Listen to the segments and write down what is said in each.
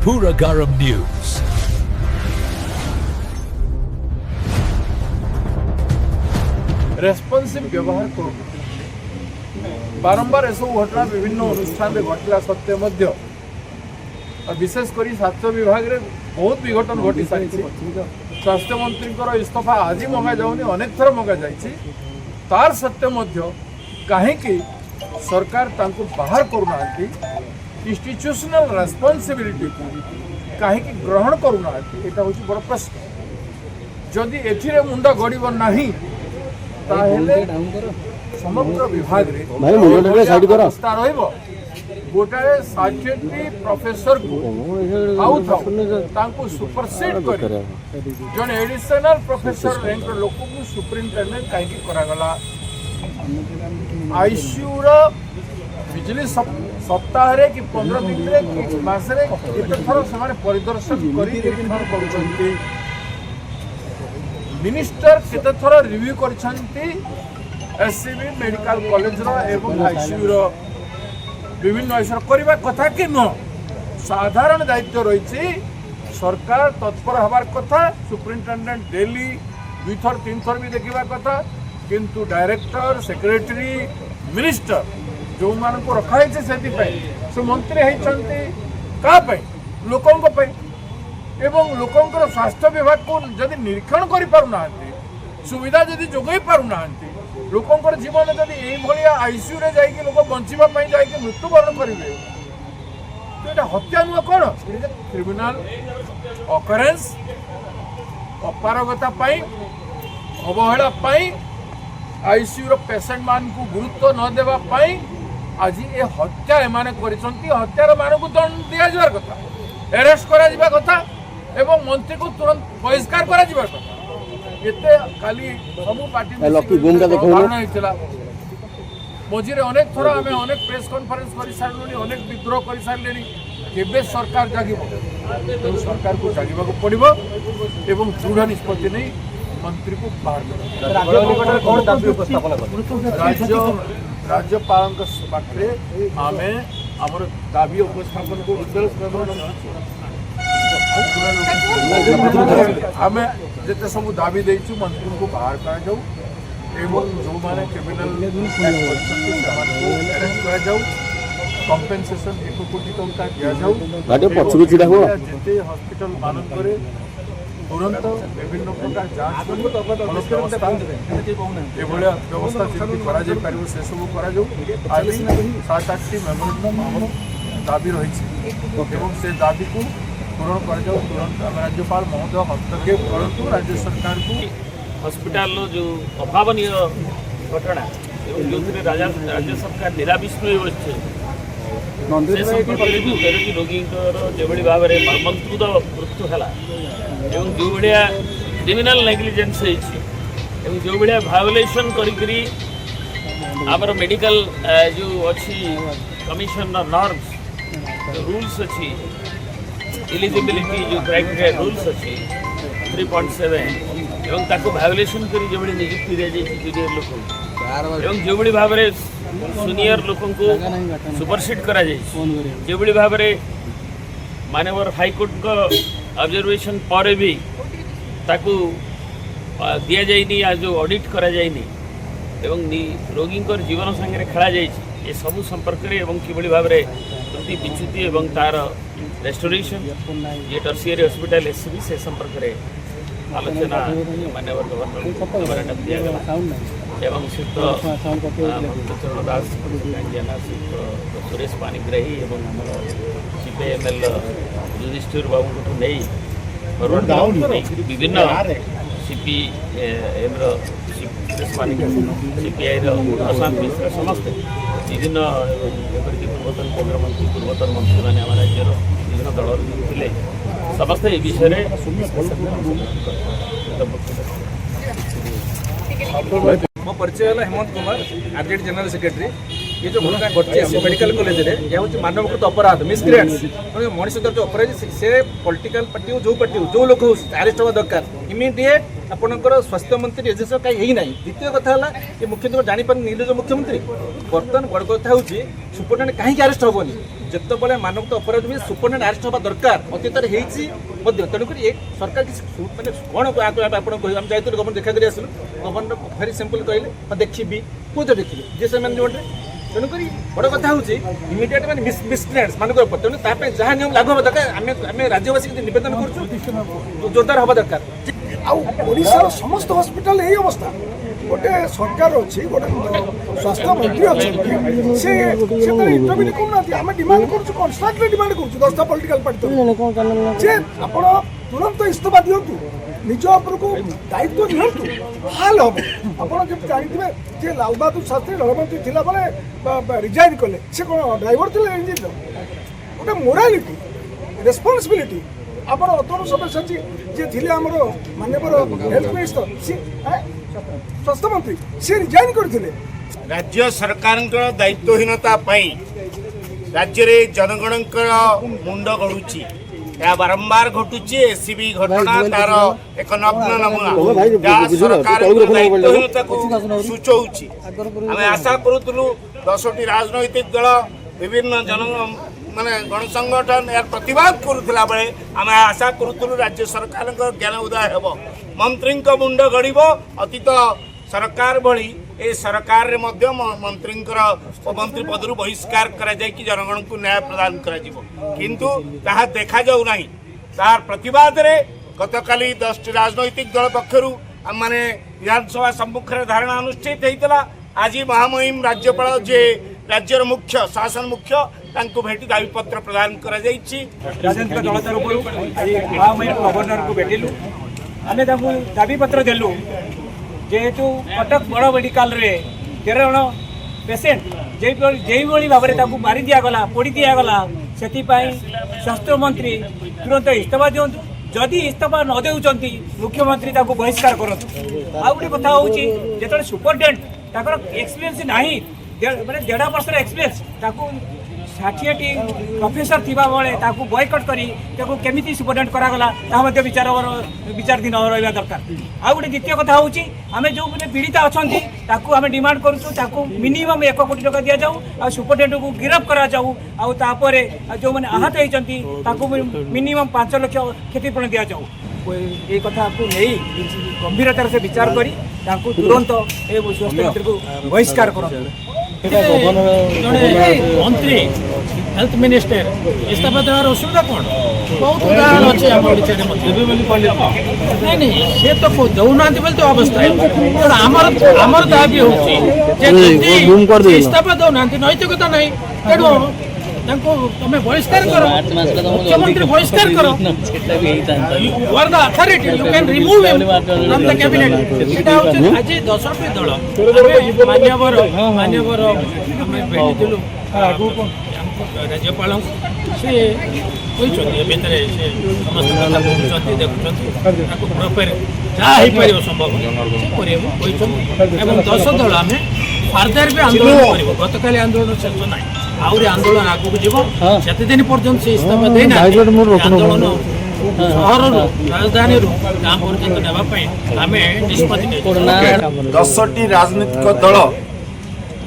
Puragaram News. Responsive व्यवहार करूँ बारंबार एसबू घटना विभिन्न अनुष्ठान में घटला सत्वे मध्य और विशेषकर स्वास्थ्य विभाग में बहुत विघटन घटी सारी स्वास्थ्य मंत्री इस्तीफा आज मंगा जाऊनी अनेक थर मंगा जाइए तार सत्वे मध्य कहीं सरकार तांको बाहर करूना इंस्टीट्यूशनल रेस्पॉन्सिबिलिटी कहीं ग्रहण करूना यहाँ हूँ बड़ प्रश्न जदि एथिरे मुंड गड़ब नहीं समग्र विभाग गोटाए साइंटिफिक प्रोफेसर को सुपरसीड कर जन एडिशनल प्रोफेसर रैंक लोक को सुपरिटेडेंट कहीं करागला आईसीयू बिजली सप्ताह कि 15 दिन कि मासरे थर से परिदर्शन कर मिनिस्टर केते थर रिव्यू करछंती एससीबी मेडिकल कॉलेज एवं आईसीयू विभिन्न आईसीयू करबा कथा कि न साधारण दायित्व रही सरकार तत्पर हबार कथा सुपरिटेंडेंट डेली 2 थर 3 थर भी देखा कथा किंतु डायरेक्टर सेक्रेटरी मिनिस्टर जो मान को रखाई से मंत्री होती क्या लोकों एवं लोकंकर स्वास्थ्य विभाग को जदि निरीक्षण कर पारुना सुविधा जदि जोगई पारुना लोकंकर जीवन जदि यही आईसीयू रे जाइए लोक बचापी जाइए मृत्युवरण करेंगे तो ये हत्या नुह कौन क्रिमिनाल अकरेन्स अपारगता अवहेला आईसीयू पेसेंट मान को गुरुत्व न देवाई आज ये हत्या एमाने हत्यार मान को दंड दि जा कथा अरेस्ट करा कथा एवं मंत्री को तुरंत बहिष्कार करा कथा एते खाली सबु पार्टी मझे अनेक थर आम अनेक प्रेस कॉन्फ्रेंस कर सारे अनेक विद्रोह कर सारे केबे सरकार जागिब तो सरकार को जागिबा को पड़िबो एवं दृढ़ निष्पत्ति नहीं मंत्री को बाहर राज्यपाल पाखे आम आमर दाबी उपस्थापन को आम जिते सब दाबी देचु मंत्री को बाहर कर जो मैंने क्रिमिनल अरेस्ट कर कंपेनसेशन 1 कोटी टंका दि जाऊ जिते हॉस्पिटल मानक तुरंत विभिन्न प्रकार जांच व्यवस्था जमी से सब कर 7-8 मेमोरेंडम आम दाबी रही से दाबी को पूरण कर तुरंत आम राज्यपाल महोदय हस्तक्षेप करूँ राज्य सरकार को हॉस्पिटल जो अभावनीय घटना जो राज्य सरकार निराविष्ण बचे रोगी जो भाव में मर्मन्तुद मृत्यु है जो भाया क्रिमिनाल नेग्लिजेंस जो भाया भायोलेसन कर मेडिकल जो अच्छी कमिशन नॉर्म्स रूल्स अच्छी एलिजिबिलिटी जो क्राइटेरिया रूल्स अच्छी 3.7 एवं ताको भायोलेसन कर जो नियुक्ति दी जाए जूनियर लोक एवं जो भाव में सीनियर लोक सुपरसीड करा जो भाव में मानवर हाईकोर्ट का ऑब्जर्वेशन पर भी ताकू दि जाइनी जो ऑडिट करा जाइनी एवं रोगी जीवन संगे खेला ये सब संपर्क में एवं कि भाव में त्रुटि विच्युति एवं तार रेस्टोरेशन ये टर्शियरी हॉस्पिटल एससीबी से संपर्क में आलोचना माननीय गवर्नर दिगला एवं श्रीयुक्त चरण दास श्रीयुक्त सुरेश पाणिग्राही एवं सीपीएमएल युधिष्ठिर बाबू नहीं विभिन्न सीपीएम सुरेश पाणिग्राही सीपीआई प्रशांत मिश्र समस्ते विभिन्न पूर्वतन केन्द्रमंत्री पूर्वतन मंत्री मैंने आम राज्यर विभिन्न दल थे समस्ते ये विषय मो परिचय है Hemant Kumar RJD general secretary ये जो घटना घटी मेडिकल कॉलेज में यह हूँ मानवकृत अपराध मिसक्रिएंट्स मनीष जो अपराध से पॉलिटिकल पार्टी जो पार्टी जो लोक हो अरेस्ट हवा दरकार इमिडिएट आपंकर स्वास्थ्य मंत्री एजेंसी कहीं ना द्वितीय कथा है मुख्यमंत्री जापार निर्लज मुख्यमंत्री बर्तमान बड़ कथा हूँ सुपरिटेडेंट कहीं अरेस्ट हेनी ଯେତେବେଳେ ମାନବତା ଅପରାଧ ହୁଏ ସୁପରିଟେଣ୍ଡେଣ୍ଟ ଆରେଷ୍ଟ ହେବା ଦରକାର ଅତୀତରେ ହେଇଛି ମଧ୍ୟ ତେଣୁକରି ଏ ସରକାର କିଛି ମାନେ କ'ଣ ଆପଣ କହିବେ ଆମେ ଯାଇଥିଲୁ ଗଭର୍ଣ୍ଣର ଦେଖା କରି ଆସିଲୁ ଗଭର୍ଣ୍ଣର ଭେରି ସିମ୍ପଲ୍ କହିଲେ ହଁ ଦେଖିବି କୋଉଥିରେ ଦେଖିବି ଯେ ସେମାନେ ଯେଉଁଟେ ତେଣୁକରି ବଡ଼ କଥା ହେଉଛି ଇମିଡ଼ିଏଟ୍ ମାନେ ମିସକ୍ରିଏଣ୍ଟସ୍ ମାନଙ୍କର ଉପରେ ତେଣୁ ତା ପାଇଁ ଯାହା ନିୟମ ଲାଗୁ ହେବା ଦରକାର ଆମେ ରାଜ୍ୟବାସୀ କିଛି ନିବେଦନ କରୁଛୁ ଜୋରଦାର ହେବା ଦରକାର ଆଉ ଓଡ଼ିଶାର ସମସ୍ତ ହସ୍ପିଟାଲ ଏଇ ଅବସ୍ଥା ଗୋଟେ ସରକାର ଅଛି ଗୋଟେ ସ୍ୱାସ୍ଥ୍ୟ ମନ୍ତ୍ରୀ ଅଛନ୍ତି ସେ ସେଥିରେ ଇଣ୍ଟରଭିଉ କରୁନାହାନ୍ତି ଆମେ ଡିମାଣ୍ଡ କରୁଛୁ କନଷ୍ଟାଣ୍ଟଲି ଡିମାଣ୍ଡ କରୁଛୁ 10ଟା ପଲିଟିକାଲ ପାର୍ଟି ଯେ ଆପଣ ତୁରନ୍ତ ଇସ୍ତଫା ଦିଅନ୍ତୁ ନିଜ ଉପରକୁ ଦାୟିତ୍ୱ ନିଅନ୍ତୁ ହାଲ ହବ ଆପଣ ଯେମିତି ଜାଣିଥିବେ ଯେ ଲାଲ ବାହାଦୁର ଶାସ୍ତ୍ରୀ ରେଳମନ୍ତ୍ରୀ ଥିଲାବେଳେ ରିଜାଇନ୍ କଲେ ସେ କ'ଣ ଡ୍ରାଇଭର ଥିଲେ ଇଞ୍ଜିନ୍ର ଗୋଟେ ମୋରାଲିଟି ରେସ୍ପନ୍ସିବିଲିଟି ଆମର ଅତନୁ ସବ୍ୟସାଚୀ ଯିଏ ଥିଲେ ଆମର ମାନ୍ୟବର ହେଲ୍ଥ ମିନିଷ୍ଟର ସ୍ୱାସ୍ଥ୍ୟମନ୍ତ୍ରୀ ସେ ରିଜାଇନ୍ କରିଥିଲେ राज्य सरकार दायित्वहीनता राज्य जनगण मुंड गड़ुची बारंबार घटुची एसीबी घटना तार एक नग्न नमूना सरकार दायित्वहीनता को सूचौची आम आशा करूँ 10टी राजनैतिक दल विभिन्न जन माने गणसंगठन यार प्रतिवाद करुला बेले आम आशा करूँ राज्य सरकार ज्ञान उदय हेब मंत्री मुंड गड़ अतीत सरकार भली ए सरकार रे मध्य मंत्री मंत्री पदरु बहिष्कार करा जाय कि जनगण को न्याय प्रदान करा जिवो किंतु ताहा देखा जाउ नाही तार प्रतिवाद रे गतकाली 10टी राजनैतिक दल पक्षरु माने विधानसभा सम्मुख रे धारणा अनुष्ठित हेतला आज महामहिम राज्यपाल जे राज्यर मुख्य शासन मुख्य तांको भेटी दाबी पत्र प्रदान करा जायछि राजनीतिक दल तरफरु आज महामहिम गवर्नर को भेटिलु आमे तांको दाबी पत्र देलु जेहेतु कटक बड़ मेडिकल रे 13 जन पेसेंट जो भाव में मारी दिगला पोड़ी दिगला से स्वास्थ्य मंत्री तुरंत इस्तीफा दिंतु जदि इस्तीफा न देउचंती मुख्यमंत्री बहिष्कार करतु आ गोटे कथा हूँ जो सुपरिटेडेंट एक्सपीरियंस नहीं माने 1.5 वर्ष एक्सपीरियंस 60टी प्रोफेसर थिबा बेले बॉयकट करी केमिति सुपरिटेडेंट करागला विचारधीन रहा दरकार आ गोटे द्वितीय कथा हूँ आम जो पीड़िता अच्छा आम डिमांड करूँ मिनिमम 1 कोटी टका दि जाऊ आ सुपरिटेडेंट को गिरफ करा जाऊ आउे जो मैंने आहत होती मिनिमम 5 लाख क्षतिपूरण दि जाऊ ये कथा को नहीं गंभीरतार से विचार करी तुरंत स्वास्थ्य मंत्री को बहिष्कार कर मंत्री हेल्थ मिनिस्टर इस्तीफा देवार असुविधा कौन बहुत उदाहरण अच्छे नहीं नहीं सी तो दौना बोले तो अवस्था है आमर दाबी हो इस्तीफा दौना नैतिकता नहीं तेणु तुम बहिष्कार कर मुख्यमंत्री बहिष्कार कर you are the authority you can remove him from the cabinet आज 10टी दल मान्यवर आम भेटिलु राज्यपाल सी भितर से समस्त कथा बुझुंट देखुं प्रपर जहाँ हो संभव कर 10 दल आम फार्दर भी आंदोलन कर गतकाली आंदोलन शेष ना आहरी आंदोलन आगू जीव से दिन पर्यंत से इस्तीफा देना आंदोलन सहर राजधानी गाँ पर्यंत नाम निष्पत्ति 10टी राजनीतिक दल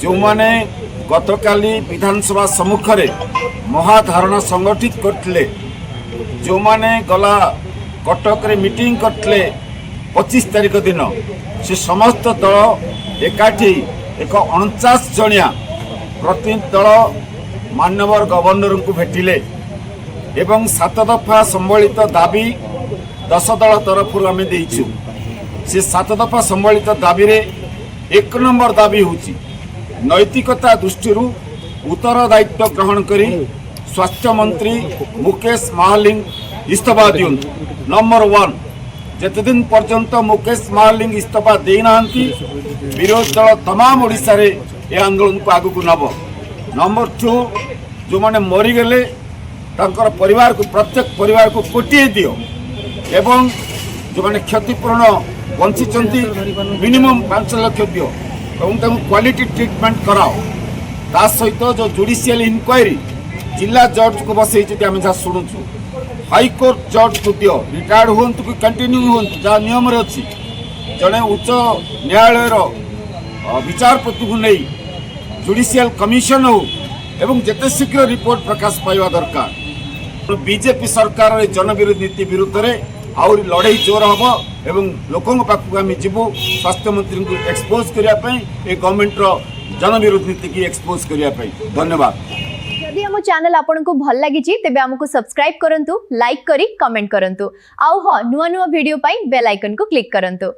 जो माने गतकाली विधानसभा सम्मुख में महाधारणा संगठित करते जो माने गला कटक रे मीटिंग करते 25 तारीख दिन से समस्त दल एकाठी एक 49 जनिया प्रतिनिधि दल माननीय गवर्नर को भेटिले एवं 7 दफा संबलित दाबी 10 दल तरफ आम देइछु से 7 दफा संबलित दाबी रे 1 नंबर दाबी होची नैतिकता दृष्टि उत्तरदायित्व ग्रहण करी स्वास्थ्य मंत्री मुकेश महालिंग इस्तीफा दियंतु नंबर 1 जिते दिन पर्यंत मुकेश महालिंग इस्तीफा देना विरोधी दल तमाम ओडिशा रे ए आंदोलन को आगु को नब नंबर 2 जो माने मरीगले तांकर परिवार को प्रत्येक परिवार को कोटिए दियो एवं जो माने क्षतिपूर्ण बंची मिनिमम 5 लाख दियो एवं क्वालिटी ट्रीटमेंट कराओ ता सहित जो जुडिशियल इनक्वारी जिला जज को बसई आम जहाँ शुणुचु हाईकोर्ट जज को दियो रिटायर्ड हूँ कि कंटिन्यू हूँ जहाँ नियम अच्छी जड़े उच्च न्यायालय विचारपति को नहीं जुडिशियल कमिशन हो एवं जेते शीघ्र रिपोर्ट प्रकाश पाइबा दरकार। बीजेपी सरकार जनविरोधी नीति विरुद्ध में आउरी लड़ाई जोर हम एवं लोकों पाखक आम जीवु स्वास्थ्य मंत्री को एक्सपोज करने गवर्नमेंट जनविरोधी नीति की एक्सपोज करने। धन्यवाद। यदि हम चैनल आपन को भल लगी तेबे हमको सब्सक्राइब करंतु, लाइक करी कमेंट करंतु। आउ हाँ नुआ नुआ वीडियो पाई बेल आइकन को क्लिक करंतु।